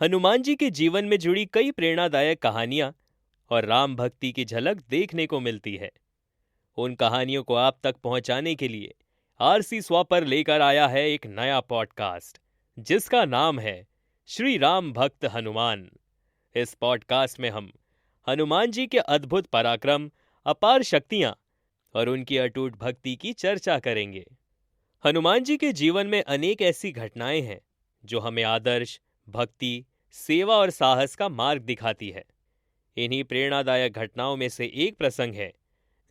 हनुमान जी के जीवन में जुड़ी कई प्रेरणादायक कहानियां और राम भक्ति की झलक देखने को मिलती है। उन कहानियों को आप तक पहुंचाने के लिए आरसी स्वापर लेकर आया है एक नया पॉडकास्ट जिसका नाम है श्री राम भक्त हनुमान। इस पॉडकास्ट में हम हनुमान जी के अद्भुत पराक्रम, अपार शक्तियां और उनकी अटूट भक्ति की चर्चा करेंगे। हनुमान जी के जीवन में अनेक ऐसी घटनाएं हैं जो हमें आदर्श, भक्ति, सेवा और साहस का मार्ग दिखाती है। इन्हीं प्रेरणादायक घटनाओं में से एक प्रसंग है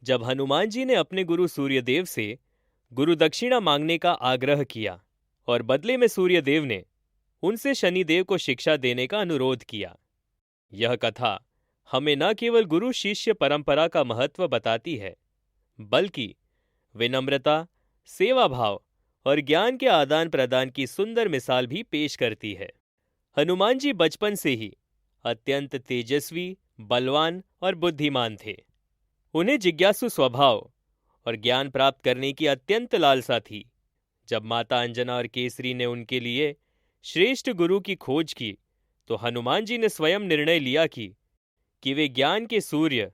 जब हनुमान जी ने अपने गुरु सूर्यदेव से गुरु दक्षिणा मांगने का आग्रह किया और बदले में सूर्यदेव ने उनसे शनिदेव को शिक्षा देने का अनुरोध किया। यह कथा हमें न केवल गुरु शिष्य परंपरा का महत्व बताती है, बल्कि विनम्रता, सेवा भाव और ज्ञान के आदान प्रदान की सुंदर मिसाल भी पेश करती है। हनुमान जी बचपन से ही अत्यंत तेजस्वी, बलवान और बुद्धिमान थे। उन्हें जिज्ञासु स्वभाव और ज्ञान प्राप्त करने की अत्यंत लालसा थी। जब माता अंजना और केसरी ने उनके लिए श्रेष्ठ गुरु की खोज की, तो हनुमान जी ने स्वयं निर्णय लिया कि वे ज्ञान के सूर्य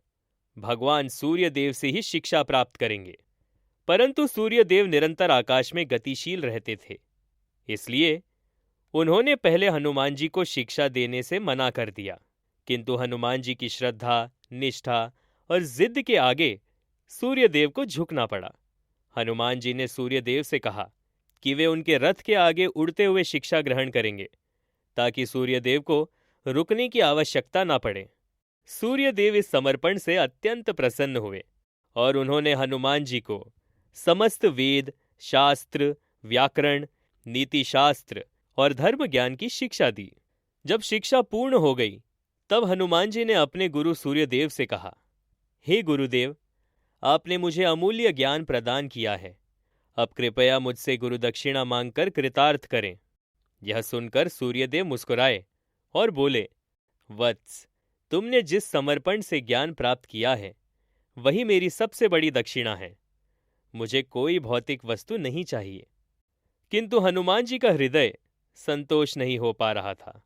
भगवान सूर्यदेव से ही शिक्षा प्राप्त करेंगे। परंतु सूर्यदेव निरंतर आकाश में गतिशील रहते थे, इसलिए उन्होंने पहले हनुमान जी को शिक्षा देने से मना कर दिया। किंतु हनुमान जी की श्रद्धा, निष्ठा और जिद के आगे सूर्यदेव को झुकना पड़ा। हनुमान जी ने सूर्यदेव से कहा कि वे उनके रथ के आगे उड़ते हुए शिक्षा ग्रहण करेंगे, ताकि सूर्यदेव को रुकने की आवश्यकता न पड़े। सूर्यदेव इस समर्पण से अत्यंत प्रसन्न हुए और उन्होंने हनुमान जी को समस्त वेद, शास्त्र, व्याकरण, नीति शास्त्र और धर्म ज्ञान की शिक्षा दी। जब शिक्षा पूर्ण हो गई, तब हनुमान जी ने अपने गुरु सूर्यदेव से कहा, हे गुरुदेव, आपने मुझे अमूल्य ज्ञान प्रदान किया है। अब कृपया मुझसे गुरु दक्षिणा मांगकर कृतार्थ करें। यह सुनकर सूर्यदेव मुस्कुराए और बोले, वत्स, तुमने जिस समर्पण से ज्ञान प्राप्त किया है, वही मेरी सबसे बड़ी दक्षिणा है। मुझे कोई भौतिक वस्तु नहीं चाहिए। किंतु हनुमान जी का हृदय संतोष नहीं हो पा रहा था।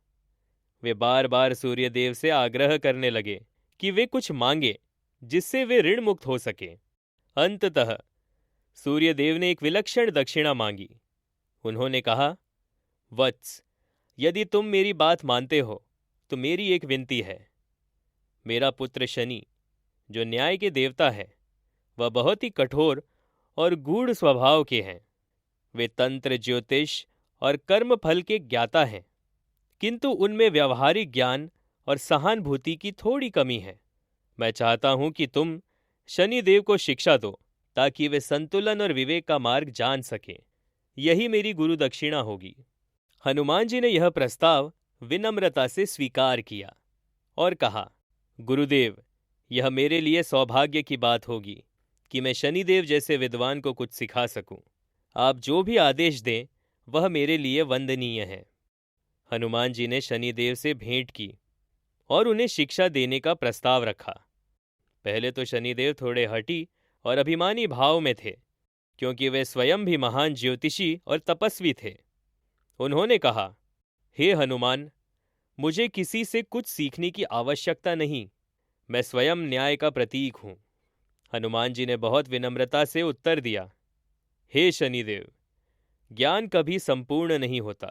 वे बार बार सूर्यदेव से आग्रह करने लगे कि वे कुछ मांगे जिससे वे ऋण मुक्त हो सके। अंततः सूर्यदेव ने एक विलक्षण दक्षिणा मांगी। उन्होंने कहा, वत्स, यदि तुम मेरी बात मानते हो तो मेरी एक विनती है। मेरा पुत्र शनि, जो न्याय के देवता है, वह बहुत ही कठोर और गूढ़ स्वभाव के हैं। वे तंत्र, ज्योतिष और कर्म फल के ज्ञाता हैं, किंतु उनमें व्यवहारिक ज्ञान और सहानुभूति की थोड़ी कमी है। मैं चाहता हूं कि तुम शनिदेव को शिक्षा दो, ताकि वे संतुलन और विवेक का मार्ग जान सकें। यही मेरी गुरु दक्षिणा होगी। हनुमान जी ने यह प्रस्ताव विनम्रता से स्वीकार किया और कहा, गुरुदेव, यह मेरे लिए सौभाग्य की बात होगी कि मैं शनिदेव जैसे विद्वान को कुछ सिखा सकूं। आप जो भी आदेश दें वह मेरे लिए वंदनीय है। हनुमान जी ने शनिदेव से भेंट की और उन्हें शिक्षा देने का प्रस्ताव रखा। पहले तो शनिदेव थोड़े हठी और अभिमानी भाव में थे, क्योंकि वे स्वयं भी महान ज्योतिषी और तपस्वी थे। उन्होंने कहा, हे हनुमान, मुझे किसी से कुछ सीखने की आवश्यकता नहीं। मैं स्वयं न्याय का प्रतीक हूं। हनुमान जी ने बहुत विनम्रता से उत्तर दिया, हे शनिदेव, ज्ञान कभी संपूर्ण नहीं होता।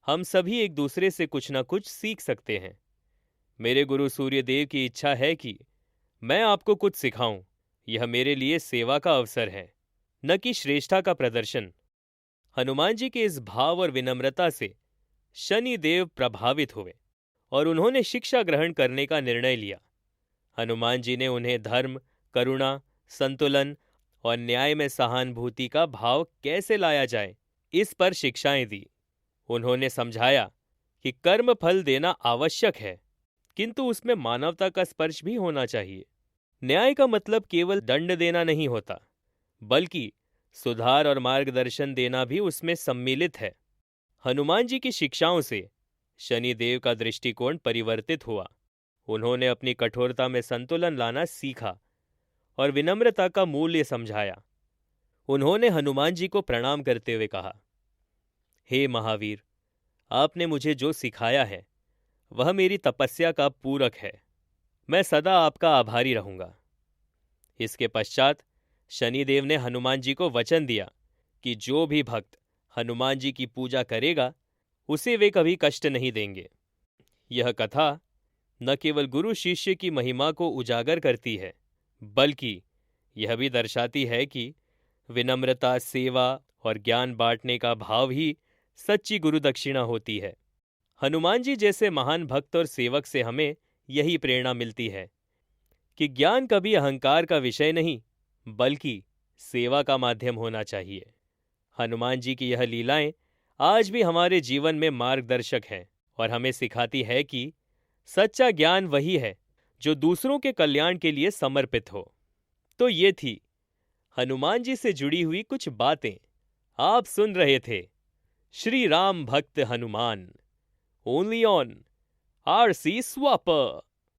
हम सभी एक दूसरे से कुछ न कुछ सीख सकते हैं। मेरे गुरु सूर्यदेव की इच्छा है कि मैं आपको कुछ सिखाऊं। यह मेरे लिए सेवा का अवसर है, न कि श्रेष्ठता का प्रदर्शन। हनुमान जी के इस भाव और विनम्रता से शनिदेव प्रभावित हुए और उन्होंने शिक्षा ग्रहण करने का निर्णय लिया। हनुमान जी ने उन्हें धर्म, करुणा, संतुलन और न्याय में सहानुभूति का भाव कैसे लाया जाए, इस पर शिक्षाएं दी। उन्होंने समझाया कि कर्म फल देना आवश्यक है, किंतु उसमें मानवता का स्पर्श भी होना चाहिए। न्याय का मतलब केवल दंड देना नहीं होता, बल्कि सुधार और मार्गदर्शन देना भी उसमें सम्मिलित है। हनुमान जी की शिक्षाओं से शनिदेव का दृष्टिकोण परिवर्तित हुआ। उन्होंने अपनी कठोरता में संतुलन लाना सीखा और विनम्रता का मूल्य समझाया। उन्होंने हनुमान जी को प्रणाम करते हुए कहा, हे महावीर, आपने मुझे जो सिखाया है वह मेरी तपस्या का पूरक है। मैं सदा आपका आभारी रहूंगा। इसके पश्चात शनिदेव ने हनुमान जी को वचन दिया कि जो भी भक्त हनुमान जी की पूजा करेगा उसे वे कभी कष्ट नहीं देंगे। यह कथा न केवल गुरु शिष्य की महिमा को उजागर करती है, बल्कि यह भी दर्शाती है कि विनम्रता, सेवा और ज्ञान बांटने का भाव ही सच्ची गुरु दक्षिणा होती है। हनुमान जी जैसे महान भक्त और सेवक से हमें यही प्रेरणा मिलती है कि ज्ञान कभी अहंकार का विषय नहीं, बल्कि सेवा का माध्यम होना चाहिए। हनुमान जी की यह लीलाएं आज भी हमारे जीवन में मार्गदर्शक हैं और हमें सिखाती है कि सच्चा ज्ञान वही है जो दूसरों के कल्याण के लिए समर्पित हो। तो ये थी हनुमान जी से जुड़ी हुई कुछ बातें। आप सुन रहे थे श्री राम भक्त हनुमान, ओनली ऑन आरसी स्वापर।